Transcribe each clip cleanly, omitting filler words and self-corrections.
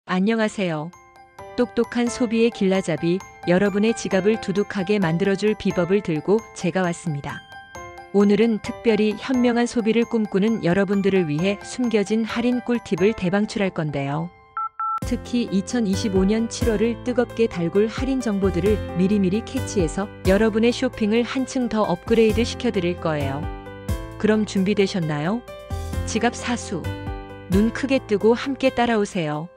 안녕하세요. 똑똑한 소비의 길라잡이, 여러분의 지갑을 두둑하게 만들어줄 비법을 들고 제가 왔습니다. 오늘은 특별히 현명한 소비를 꿈꾸는 여러분들을 위해 숨겨진 할인 꿀팁을 대방출할 건데요. 특히 2025년 7월을 뜨겁게 달굴 할인 정보들을 미리미리 캐치해서 여러분의 쇼핑을 한층 더 업그레이드 시켜드릴 거예요. 그럼 준비되셨나요? 지갑 사수. 눈 크게 뜨고 함께 따라오세요.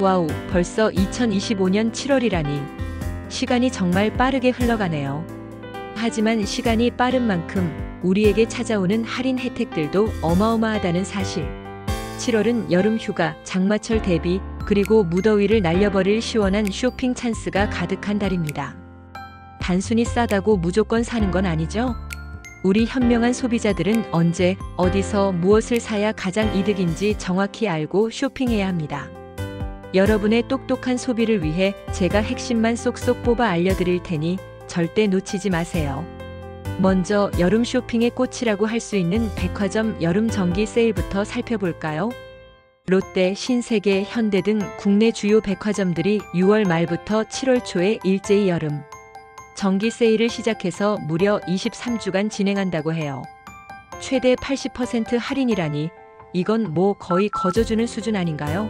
와우, 벌써 2025년 7월이라니. 시간이 정말 빠르게 흘러가네요. 하지만 시간이 빠른 만큼 우리에게 찾아오는 할인 혜택들도 어마어마하다는 사실. 7월은 여름 휴가, 장마철 대비, 그리고 무더위를 날려버릴 시원한 쇼핑 찬스가 가득한 달입니다. 단순히 싸다고 무조건 사는 건 아니죠? 우리 현명한 소비자들은 언제, 어디서 무엇을 사야 가장 이득인지 정확히 알고 쇼핑해야 합니다. 여러분의 똑똑한 소비를 위해 제가 핵심만 쏙쏙 뽑아 알려드릴 테니 절대 놓치지 마세요. 먼저 여름 쇼핑의 꽃이라고 할 수 있는 백화점 여름 정기 세일부터 살펴볼까요? 롯데, 신세계, 현대 등 국내 주요 백화점들이 6월 말부터 7월 초에 일제히 여름 정기 세일을 시작해서 무려 23주간 진행한다고 해요. 최대 80% 할인이라니 이건 뭐 거의 거저주는 수준 아닌가요?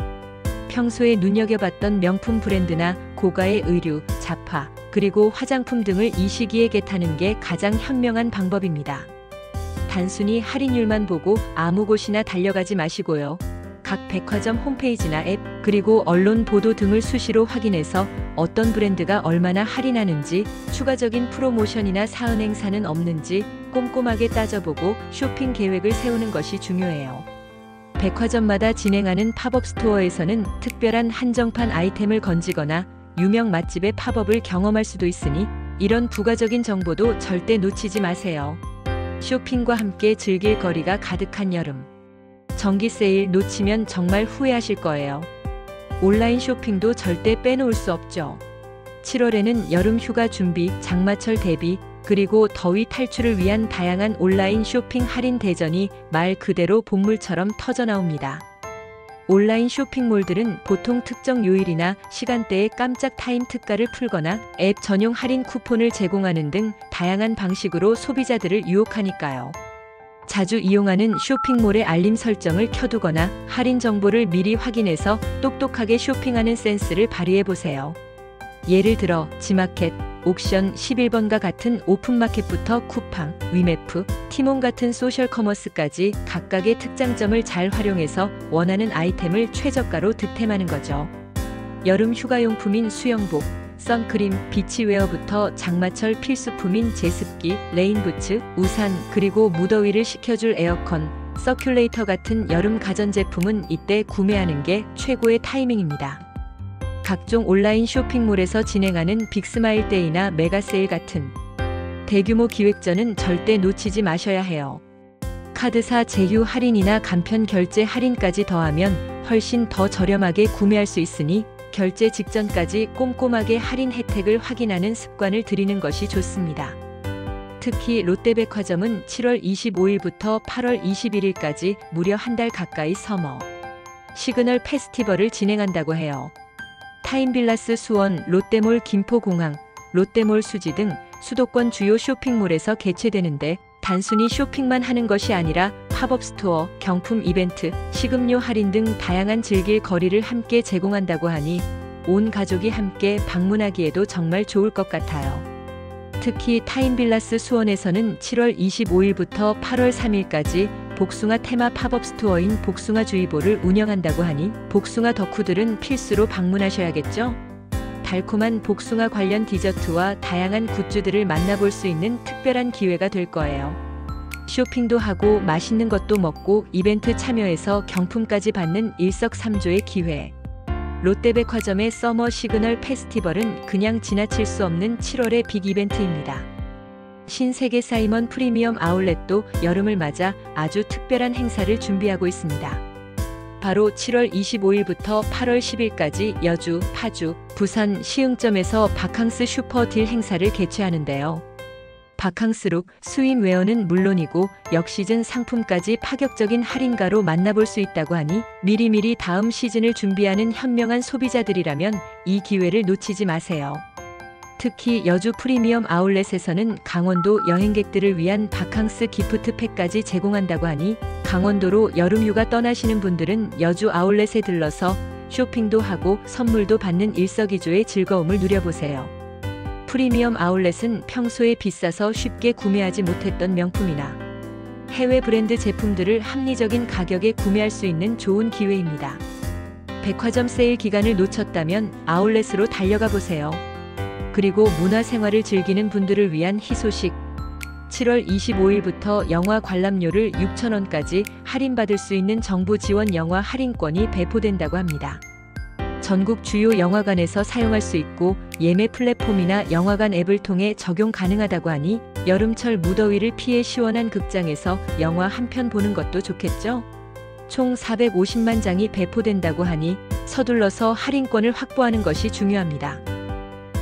평소에 눈여겨봤던 명품 브랜드나 고가의 의류, 잡화, 그리고 화장품 등을 이 시기에 겟하는 게 가장 현명한 방법입니다. 단순히 할인율만 보고 아무 곳이나 달려가지 마시고요. 각 백화점 홈페이지나 앱, 그리고 언론 보도 등을 수시로 확인해서 어떤 브랜드가 얼마나 할인하는지, 추가적인 프로모션이나 사은 행사는 없는지 꼼꼼하게 따져보고 쇼핑 계획을 세우는 것이 중요해요. 백화점마다 진행하는 팝업 스토어에서는 특별한 한정판 아이템을 건지거나 유명 맛집의 팝업을 경험할 수도 있으니 이런 부가적인 정보도 절대 놓치지 마세요. 쇼핑과 함께 즐길 거리가 가득한 여름. 정기 세일 놓치면 정말 후회하실 거예요. 온라인 쇼핑도 절대 빼놓을 수 없죠. 7월에는 여름 휴가 준비, 장마철 대비, 그리고 더위 탈출을 위한 다양한 온라인 쇼핑 할인 대전이 말 그대로 본물처럼 터져나옵니다. 온라인 쇼핑몰들은 보통 특정 요일이나 시간대에 깜짝 타임 특가를 풀거나 앱 전용 할인 쿠폰을 제공하는 등 다양한 방식으로 소비자들을 유혹하니까요. 자주 이용하는 쇼핑몰의 알림 설정을 켜두거나 할인 정보를 미리 확인해서 똑똑하게 쇼핑하는 센스를 발휘해보세요. 예를 들어 지마켓, 옥션 11번가 같은 오픈마켓부터 쿠팡, 위메프, 티몬 같은 소셜 커머스까지 각각의 특장점을 잘 활용해서 원하는 아이템을 최저가로 득템하는 거죠. 여름 휴가용품인 수영복, 선크림, 비치웨어부터 장마철 필수품인 제습기, 레인부츠, 우산, 그리고 무더위를 식혀줄 에어컨, 서큘레이터 같은 여름 가전제품은 이때 구매하는 게 최고의 타이밍입니다. 각종 온라인 쇼핑몰에서 진행하는 빅스마일 데이나 메가세일 같은 대규모 기획전은 절대 놓치지 마셔야 해요. 카드사 제휴 할인이나 간편 결제 할인까지 더하면 훨씬 더 저렴하게 구매할 수 있으니 결제 직전까지 꼼꼼하게 할인 혜택을 확인하는 습관을 들이는 것이 좋습니다. 특히 롯데백화점은 7월 25일부터 8월 21일까지 무려 한 달 가까이 서머 시그널 페스티벌을 진행한다고 해요. 타임빌라스 수원, 롯데몰 김포공항, 롯데몰 수지 등 수도권 주요 쇼핑몰에서 개최되는데 단순히 쇼핑만 하는 것이 아니라 팝업 스토어, 경품 이벤트, 식음료 할인 등 다양한 즐길 거리를 함께 제공한다고 하니 온 가족이 함께 방문하기에도 정말 좋을 것 같아요. 특히 타임빌라스 수원에서는 7월 25일부터 8월 3일까지 복숭아 테마 팝업 스토어인 복숭아주의보를 운영한다고 하니 복숭아 덕후들은 필수로 방문하셔야겠죠? 달콤한 복숭아 관련 디저트와 다양한 굿즈들을 만나볼 수 있는 특별한 기회가 될 거예요. 쇼핑도 하고 맛있는 것도 먹고 이벤트 참여해서 경품까지 받는 일석삼조의 기회. 롯데백화점의 서머 시그널 페스티벌은 그냥 지나칠 수 없는 7월의 빅 이벤트입니다. 신세계 사이먼 프리미엄 아울렛도 여름을 맞아 아주 특별한 행사를 준비하고 있습니다. 바로 7월 25일부터 8월 10일까지 여주, 파주, 부산, 시흥점에서 바캉스 슈퍼딜 행사를 개최하는데요. 바캉스룩, 스윙웨어는 물론이고 역시즌 상품까지 파격적인 할인가로 만나볼 수 있다고 하니 미리미리 다음 시즌을 준비하는 현명한 소비자들이라면 이 기회를 놓치지 마세요. 특히 여주 프리미엄 아울렛에서는 강원도 여행객들을 위한 바캉스 기프트팩까지 제공한다고 하니 강원도로 여름휴가 떠나시는 분들은 여주 아울렛에 들러서 쇼핑도 하고 선물도 받는 일석이조의 즐거움을 누려보세요. 프리미엄 아울렛은 평소에 비싸서 쉽게 구매하지 못했던 명품이나 해외 브랜드 제품들을 합리적인 가격에 구매할 수 있는 좋은 기회입니다. 백화점 세일 기간을 놓쳤다면 아울렛으로 달려가 보세요. 그리고 문화생활을 즐기는 분들을 위한 희소식, 7월 25일부터 영화 관람료를 6,000원까지 할인받을 수 있는 정부 지원 영화 할인권이 배포된다고 합니다. 전국 주요 영화관에서 사용할 수 있고 예매 플랫폼이나 영화관 앱을 통해 적용 가능하다고 하니 여름철 무더위를 피해 시원한 극장에서 영화 한 편 보는 것도 좋겠죠? 총 450만 장이 배포된다고 하니 서둘러서 할인권을 확보하는 것이 중요합니다.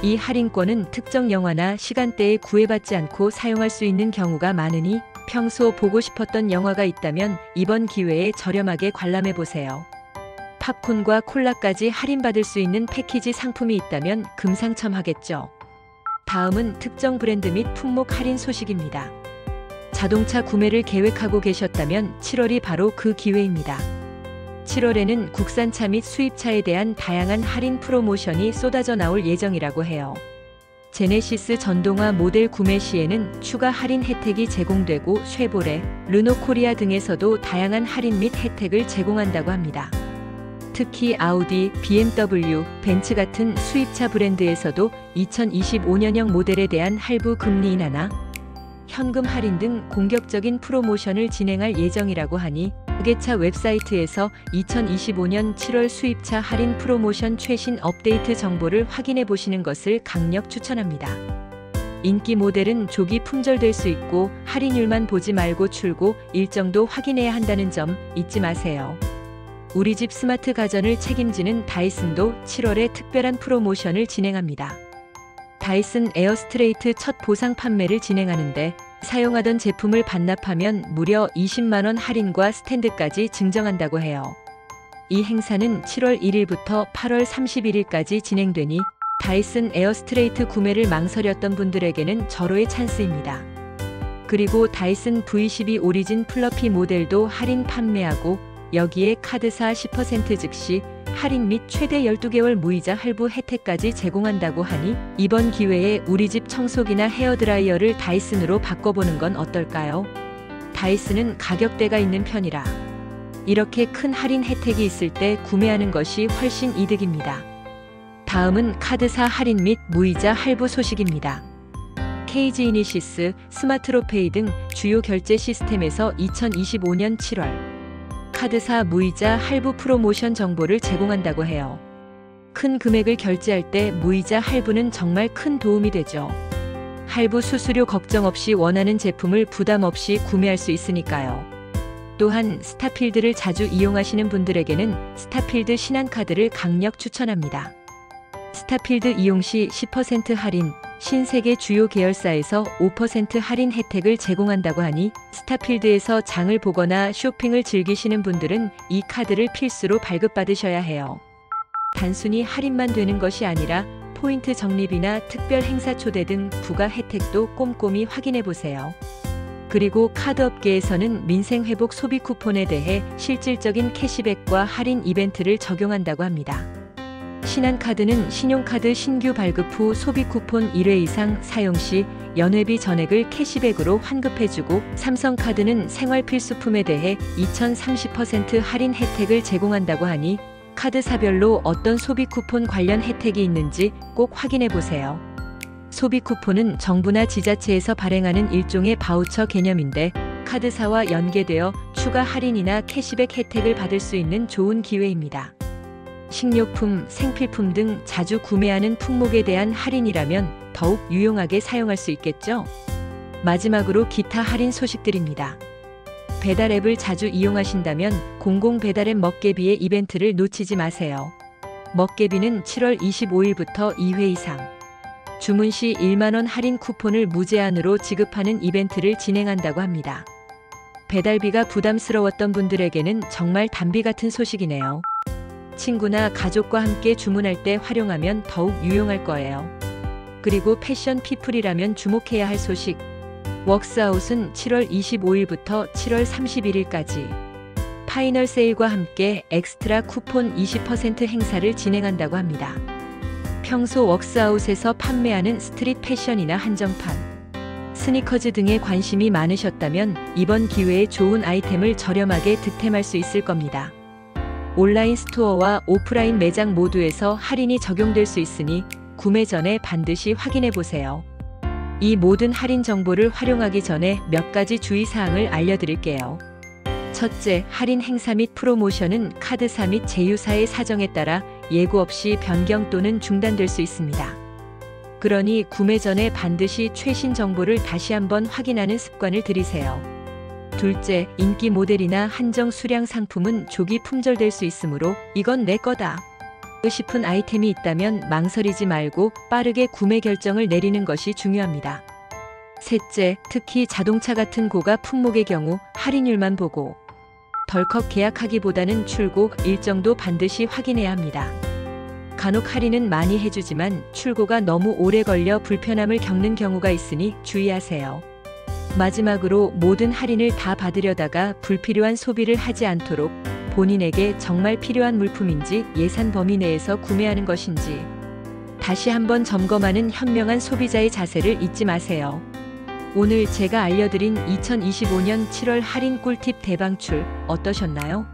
이 할인권은 특정 영화나 시간대에 구애받지 않고 사용할 수 있는 경우가 많으니 평소 보고 싶었던 영화가 있다면 이번 기회에 저렴하게 관람해보세요. 팝콘과 콜라까지 할인받을 수 있는 패키지 상품이 있다면 금상첨화겠죠. 다음은 특정 브랜드 및 품목 할인 소식입니다. 자동차 구매를 계획하고 계셨다면 7월이 바로 그 기회입니다. 7월에는 국산차 및 수입차에 대한 다양한 할인 프로모션이 쏟아져 나올 예정이라고 해요. 제네시스 전동화 모델 구매 시에는 추가 할인 혜택이 제공되고 쉐보레, 르노코리아 등에서도 다양한 할인 및 혜택을 제공한다고 합니다. 특히 아우디, BMW, 벤츠 같은 수입차 브랜드에서도 2025년형 모델에 대한 할부 금리 인하나 현금 할인 등 공격적인 프로모션을 진행할 예정이라고 하니 후계차 웹사이트에서 2025년 7월 수입차 할인 프로모션 최신 업데이트 정보를 확인해 보시는 것을 강력 추천합니다. 인기 모델은 조기 품절될 수 있고 할인율만 보지 말고 출고 일정도 확인해야 한다는 점 잊지 마세요. 우리 집 스마트 가전을 책임지는 다이슨도 7월에 특별한 프로모션을 진행합니다. 다이슨 에어스트레이트 첫 보상 판매를 진행하는데 사용하던 제품을 반납하면 무려 20만원 할인과 스탠드까지 증정한다고 해요. 이 행사는 7월 1일부터 8월 31일까지 진행되니 다이슨 에어스트레이트 구매를 망설였던 분들에게는 절호의 찬스입니다. 그리고 다이슨 V12 오리진 플러피 모델도 할인 판매하고 여기에 카드사 10% 즉시 할인 및 최대 12개월 무이자 할부 혜택까지 제공한다고 하니 이번 기회에 우리 집 청소기나 헤어드라이어를 다이슨으로 바꿔보는 건 어떨까요? 다이슨은 가격대가 있는 편이라 이렇게 큰 할인 혜택이 있을 때 구매하는 것이 훨씬 이득입니다. 다음은 카드사 할인 및 무이자 할부 소식입니다. KG 이니시스, 스마트로페이 등 주요 결제 시스템에서 2025년 7월 카드사 무이자 할부 프로모션 정보를 제공한다고 해요. 큰 금액을 결제할 때 무이자 할부는 정말 큰 도움이 되죠. 할부 수수료 걱정 없이 원하는 제품을 부담 없이 구매할 수 있으니까요. 또한 스타필드를 자주 이용하시는 분들에게는 스타필드 신한카드를 강력 추천합니다. 스타필드 이용 시 10% 할인, 신세계 주요 계열사에서 5% 할인 혜택을 제공한다고 하니 스타필드에서 장을 보거나 쇼핑을 즐기시는 분들은 이 카드를 필수로 발급받으셔야 해요. 단순히 할인만 되는 것이 아니라 포인트 적립이나 특별 행사 초대 등 부가 혜택도 꼼꼼히 확인해 보세요. 그리고 카드업계에서는 민생회복 소비 쿠폰에 대해 실질적인 캐시백과 할인 이벤트를 적용한다고 합니다. 신한카드는 신용카드 신규 발급 후 소비 쿠폰 1회 이상 사용 시 연회비 전액을 캐시백으로 환급해주고 삼성카드는 생활필수품에 대해 2030% 할인 혜택을 제공한다고 하니 카드사별로 어떤 소비 쿠폰 관련 혜택이 있는지 꼭 확인해 보세요. 소비 쿠폰은 정부나 지자체에서 발행하는 일종의 바우처 개념인데 카드사와 연계되어 추가 할인이나 캐시백 혜택을 받을 수 있는 좋은 기회입니다. 식료품, 생필품 등 자주 구매하는 품목에 대한 할인이라면 더욱 유용하게 사용할 수 있겠죠? 마지막으로 기타 할인 소식들입니다. 배달 앱을 자주 이용하신다면 공공 배달앱 먹개비의 이벤트를 놓치지 마세요. 먹개비는 7월 25일부터 2회 이상 주문 시 1만 원 할인 쿠폰을 무제한으로 지급하는 이벤트를 진행한다고 합니다. 배달비가 부담스러웠던 분들에게는 정말 단비 같은 소식이네요. 친구나 가족과 함께 주문할 때 활용하면 더욱 유용할 거예요. 그리고 패션 피플이라면 주목해야 할 소식. 웍스아웃은 7월 25일부터 7월 31일까지 파이널 세일과 함께 엑스트라 쿠폰 20% 행사를 진행한다고 합니다. 평소 웍스아웃에서 판매하는 스트릿 패션이나 한정판, 스니커즈 등에 관심이 많으셨다면 이번 기회에 좋은 아이템을 저렴하게 득템할 수 있을 겁니다. 온라인 스토어와 오프라인 매장 모두에서 할인이 적용될 수 있으니 구매 전에 반드시 확인해 보세요. 이 모든 할인 정보를 활용하기 전에 몇 가지 주의사항을 알려드릴게요. 첫째, 할인 행사 및 프로모션은 카드사 및 제휴사의 사정에 따라 예고 없이 변경 또는 중단될 수 있습니다. 그러니 구매 전에 반드시 최신 정보를 다시 한번 확인하는 습관을 들이세요. 둘째, 인기 모델이나 한정 수량 상품은 조기 품절될 수 있으므로 이건 내 거다 싶은 아이템이 있다면 망설이지 말고 빠르게 구매 결정을 내리는 것이 중요합니다. 셋째, 특히 자동차 같은 고가 품목의 경우 할인율만 보고 덜컥 계약하기보다는 출고 일정도 반드시 확인해야 합니다. 간혹 할인은 많이 해주지만 출고가 너무 오래 걸려 불편함을 겪는 경우가 있으니 주의하세요. 마지막으로 모든 할인을 다 받으려다가 불필요한 소비를 하지 않도록 본인에게 정말 필요한 물품인지 예산 범위 내에서 구매하는 것인지 다시 한번 점검하는 현명한 소비자의 자세를 잊지 마세요. 오늘 제가 알려드린 2025년 7월 할인 꿀팁 대방출 어떠셨나요?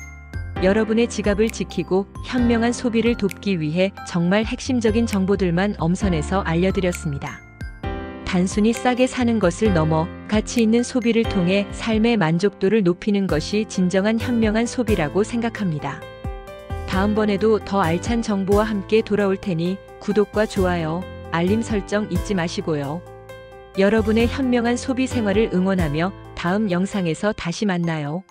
여러분의 지갑을 지키고 현명한 소비를 돕기 위해 정말 핵심적인 정보들만 엄선해서 알려드렸습니다. 단순히 싸게 사는 것을 넘어 가치 있는 소비를 통해 삶의 만족도를 높이는 것이 진정한 현명한 소비라고 생각합니다. 다음번에도 더 알찬 정보와 함께 돌아올 테니 구독과 좋아요, 알림 설정 잊지 마시고요. 여러분의 현명한 소비 생활을 응원하며 다음 영상에서 다시 만나요.